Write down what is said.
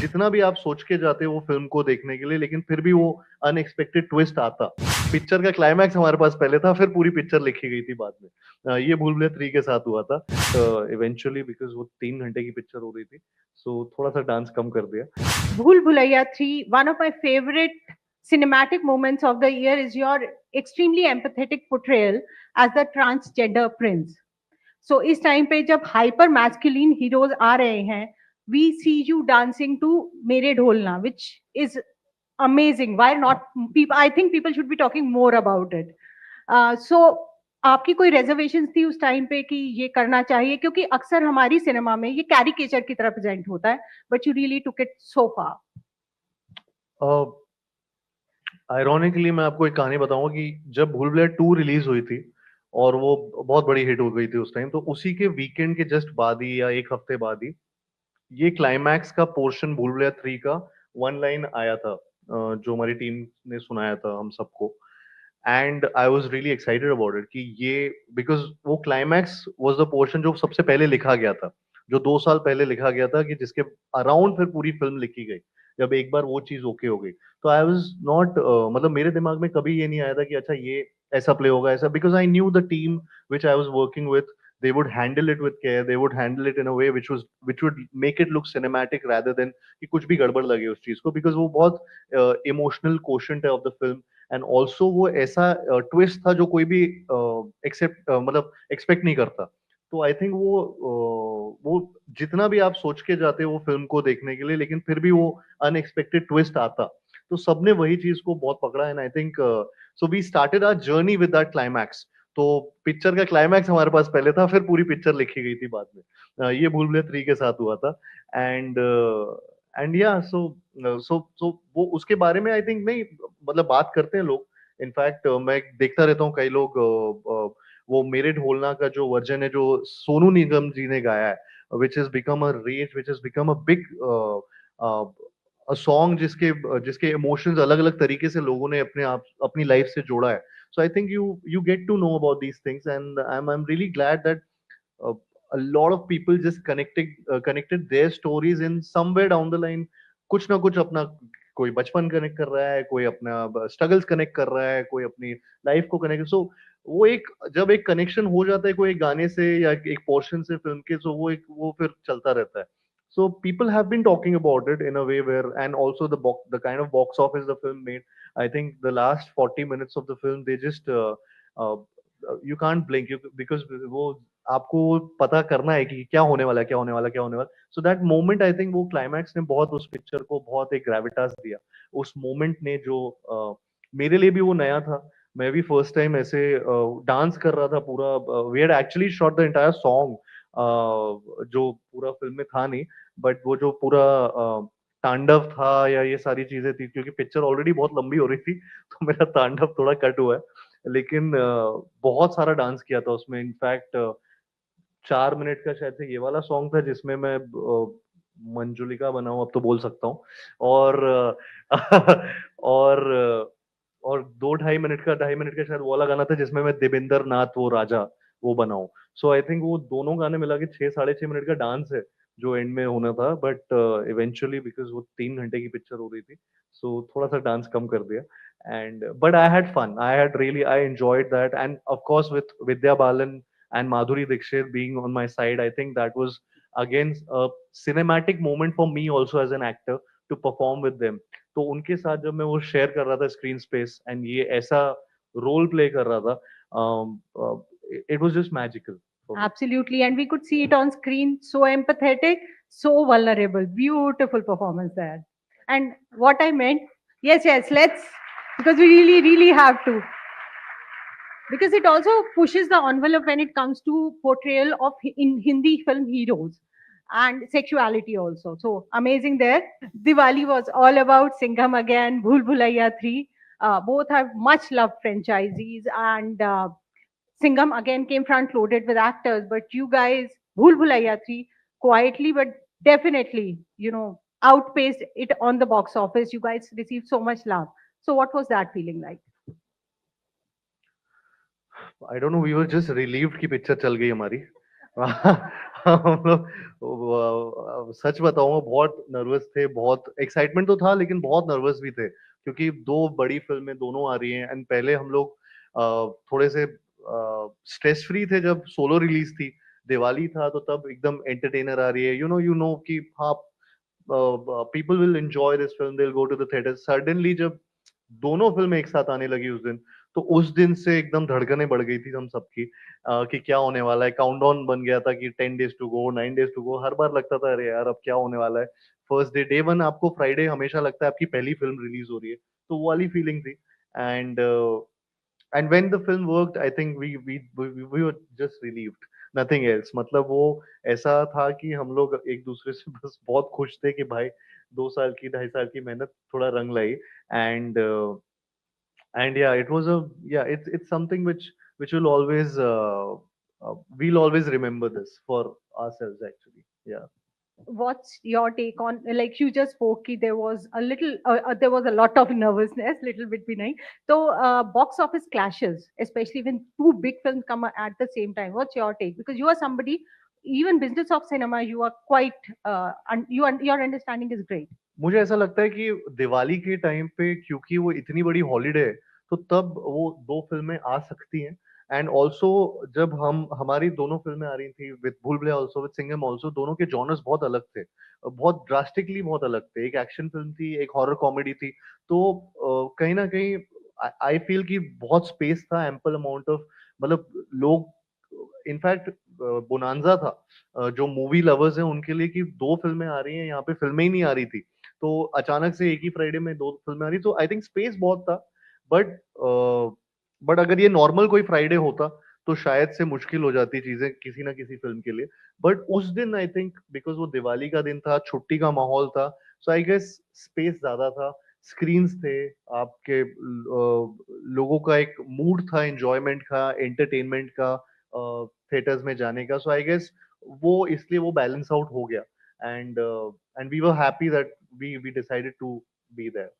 जितना भी आप सोच के जाते हो वो फिल्म को देखने के लिए, लेकिन फिर भी वो अनएक्सपेक्टेड ट्विस्ट आता। पिक्चर का क्लाइमैक्स हमारे पास पहले था, फिर पूरी पिक्चर लिखी गई थी बाद में। ये भूल भुलैया 3 के साथ हुआ था। इवेंचुअली बिकॉज़ वो 3 घंटे की पिक्चर हो रही थी, सो थोड़ा-सा डांस कम कर दिया। Bhool Bhulaiya 3, one of my favorite cinematic moments of the year is your extremely empathetic portrayal as the transgender prince. So इस टाइम पे जब हाइपर मैस्कुलिन हीरोज आ रहे हैं, we see you dancing to मेरे ढोलना, which is amazing. Why not? People, I think people should be talking more about it. So आपकी कोई reservation थी उस टाइम पे कि ये करना चाहिए, क्योंकि अक्सर हमारी सिनेमा में ये कैरिकेचर की तरह प्रेजेंट होता है, but you really took it so far. Ironically मैं आपको एक कहानी बताऊंगा कि जब भूल भुलैया 2 रिलीज हुई थी और वो बहुत बड़ी हिट हो गई थी उस टाइम, तो उसी के वीकेंड के जस्ट बाद ही या एक हफ्ते बाद ही ये क्लाइमैक्स का पोर्शन भूल भुलैया 3 का वन लाइन आया था, जो हमारी टीम ने सुनाया था हम सबको। And I was really excited about it कि ये, बिकॉज वो क्लाइमैक्स वाज द पोर्शन जो सबसे पहले लिखा गया था, जो 2 साल पहले लिखा गया था, कि जिसके अराउंड फिर पूरी फिल्म लिखी गई जब एक बार वो चीज ओके हो गई। तो आई वाज नॉट, मतलब मेरे दिमाग में कभी ये नहीं आया था कि अच्छा ये ऐसा प्ले होगा ऐसा, because I knew the team which I was working with, they would handle it with care, they would handle it in a way which would make it look cinematic rather than कि कुछ भी गड़बड़ लगे उस चीज को, because वो बहुत इमोशनल quotient है of the film। And also वो ऐसा ट्विस्ट था जो कोई भी एक्सेप्ट मतलब एक्सपेक्ट नहीं करता। तो आई थिंक वो जितना भी आप सोच के जाते हो वो फिल्म को देखने के लिए, लेकिन फिर भी वो अनएक्सपेक्टेड ट्विस्ट आता। तो सबने वही चीज को बहुत पकड़ा, and I think so we started our journey with that climax. तो पिक्चर का क्लाइमैक्स हमारे पास पहले था, फिर पूरी पिक्चर लिखी गई थी बाद में। ये भूल भुलैया 3 के साथ हुआ था। एंड एंड या सो वो उसके बारे में आई थिंक नहीं, मतलब बात करते हैं लोग। इनफैक्ट मैं देखता रहता हूँ कई लोग वो मेरे ढोलना का जो वर्जन है जो सोनू निगम जी ने गाया है, which is become a rage, which is become a big a song, जिसके जिसके इमोशंस अलग अलग तरीके से लोगों ने अपने आप अपनी लाइफ से जोड़ा है। So I think you get to know about these things, and I am really glad that a lot of people just connected their stories in somewhere down the line। कुछ ना कुछ अपना, कोई बचपन कनेक्ट कर रहा है, कोई अपना स्ट्रगल्स कनेक्ट कर रहा है, कोई अपनी लाइफ को कनेक्ट। सो वो एक, जब एक कनेक्शन हो जाता है कोई एक गाने से या एक पोर्शन से फिल्म के, सो वो फिर चलता रहता है। So people have been talking about it in a way where, and also the kind of box office the film made. I think the last 40 minutes of the film, they just uh, you can't blink, because वो आपको पता करना है कि क्या होने वाला है, क्या होने वाला है, क्या होने वाला है। So that moment, I think वो क्लाइमैक्स ने बहुत उस पिक्चर को बहुत एक ग्रेविटास दिया। उस मोमेंट ने जो मेरे लिए भी वो नया था। मैं भी फर्स्ट टाइम ऐसे डांस कर रहा था पूरा। We had actually shot the entire song, जो पूरा फिल्म में था नहीं, बट वो जो पूरा तांडव था या ये सारी चीजें थी, क्योंकि पिक्चर ऑलरेडी बहुत लंबी हो रही थी तो मेरा तांडव थोड़ा कट हुआ है। लेकिन बहुत सारा डांस किया था उसमें। इनफैक्ट 4 मिनट का शायद से ये वाला सॉन्ग था जिसमें मैं मंजुलिका बनाऊं, अब तो बोल सकता हूँ। और और और 2 ढाई मिनट का शायद वो वाला गाना था जिसमें मैं देवेंद्र नाथ वो राजा वो बनाऊं। सो आई थिंक वो दोनों गाने मिला के 6 साढ़े 6 मिनट का डांस है जो एंड में होना था, बट इवेंचुअली बिकॉज वो 3 घंटे की पिक्चर हो रही थी, सो थोड़ा सा डांस कम कर दिया। And but I had fun, I had really I enjoyed that, and of course with Vidya Balan and Madhuri Dixit being on my side, I think that was again a cinematic moment for me also as an actor to perform with them। तो उनके साथ जब मैं वो share कर रहा था screen space and ये ऐसा रोल प्ले कर रहा था, it was just magical. Absolutely, and we could see it on screen. So empathetic, so vulnerable. Beautiful performance there. And what I meant, yes, let's, because we really have to. Because it also pushes the envelope when it comes to portrayal of in Hindi film heroes and sexuality also. So amazing there. Diwali was all about Singham again, Bhool Bhulaiya 3. Both have much loved franchisees, and Singham again came front loaded with actors, but you guys, Bhool Bhulaiya 3, quietly but definitely, outpaced it on the box office. You guys received so much love. So what was that feeling like? I don't know, we were just relieved कि picture चल गई हमारी। हम लोग सच बताऊंगा बहुत nervous थे, बहुत एक्साइटमेंट तो था लेकिन बहुत नर्वस भी थे, क्योंकि दो बड़ी फिल्में दोनों आ रही हैं। एंड पहले हम लोग थोड़े से स्ट्रेस फ्री थे जब सोलो रिलीज थी, दिवाली था तो तब एकदम एंटरटेनर आ रही है, यू नो कि हाँ, people will enjoy this film, they will go to the theatre. Suddenly जब दोनों फिल्में एक साथ आने लगी उस दिन, तो उस दिन से एकदम धड़कनें बढ़ गई थी हम सबकी, कि क्या होने वाला है। काउंटडाउन बन गया था कि 10 days to go, 9 days to go. हर बार लगता था अरे यार अब क्या होने वाला है। फर्स्ट डे, डे वन आपको फ्राइडे हमेशा लगता है आपकी पहली फिल्म रिलीज हो रही है, तो वो वाली फीलिंग थी। And and when the film worked, I think we were just relieved, nothing else. मतलब वो ऐसा था कि हम लोग एक दूसरे से बस बहुत खुश थे कि भाई 2 साल की, 2.5 साल की मेहनत थोड़ा रंग लाई। And and yeah, it was a, yeah, it's something which will always we'll always remember this for ourselves actually. Yeah. What's your take on, like you just spoke ki there was a little there was a lot of nervousness, little bit bhi nahi. So box office clashes, especially when two big films come at the same time. What's your take? Because you are somebody, even business of cinema, you are quite your understanding is great. मुझे ऐसा लगता है कि दिवाली के time पे क्योंकि वो इतनी बड़ी हॉलीडे है, तो तब वो दो फिल्में आ सकती हैं। एंड ऑल्सो जब हम हमारी दोनों फिल्में आ रही थी, विद भूल Bhulaiyaa also, with Singham also, दोनों के जॉनर्स बहुत अलग थे, बहुत ड्रास्टिकली बहुत अलग थे। एक एक्शन फिल्म थी, एक हॉरर कॉमेडी थी। तो कहीं ना कहीं आई फील कि बहुत स्पेस था, एम्पल अमाउंट ऑफ, मतलब लोग, इनफैक्ट बोनांजा था जो मूवी लवर्स हैं उनके लिए, कि दो फिल्में आ रही हैं, यहाँ पे फिल्में ही नहीं आ रही थी। तो अचानक से एक ही फ्राइडे में दो फिल्में आ रही, तो आई थिंक स्पेस बहुत था। बट बट अगर ये नॉर्मल कोई फ्राइडे होता तो शायद से मुश्किल हो जाती चीजें किसी ना किसी फिल्म के लिए। बट उस दिन आई थिंक बिकॉज वो दिवाली का दिन था, छुट्टी का माहौल था, सो आई गेस स्पेस ज्यादा था, स्क्रीन्स थे आपके, लोगों का एक मूड था एंजॉयमेंट का, एंटरटेनमेंट का, थिएटर्स में जाने का। सो आई गेस वो इसलिए वो बैलेंस आउट हो गया। And we were happy that we decided to be there.